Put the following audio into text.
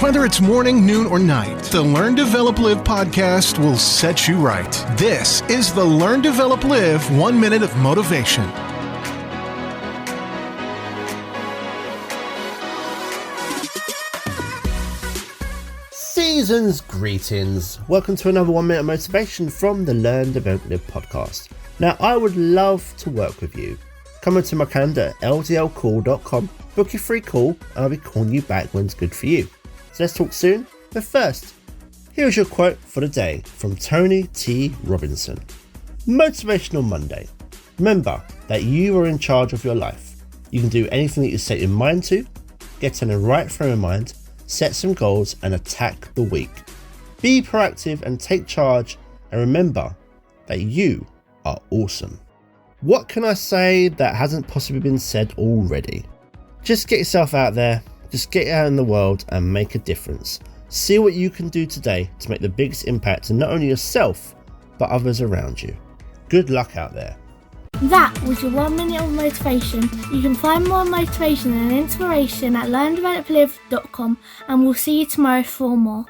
Whether it's morning, noon, or night, the Learn, Develop, Live podcast will set you right. This is the Learn, Develop, Live 1 Minute of Motivation. Season's greetings. Welcome to another 1 minute of motivation from the Learn, Develop, Live podcast. Now, I would love to work with you. Come into my calendar, ldlcall.com, book your free call, and I'll be calling you back when it's good for you. So let's talk soon. But first, here's your quote for the day from Tony T. Robinson. Motivational Monday. Remember that you are in charge of your life. You can do anything that you set your mind to, get in the right frame of mind, set some goals, and attack the week. Be proactive and take charge, and remember that you are awesome. What can I say that hasn't possibly been said already? Just get yourself out there, just get out in the world and make a difference. See what you can do today to make the biggest impact to not only yourself, but others around you. Good luck out there. That was your 1 minute of motivation. You can find more motivation and inspiration at learndeveloplive.com, and we'll see you tomorrow for more.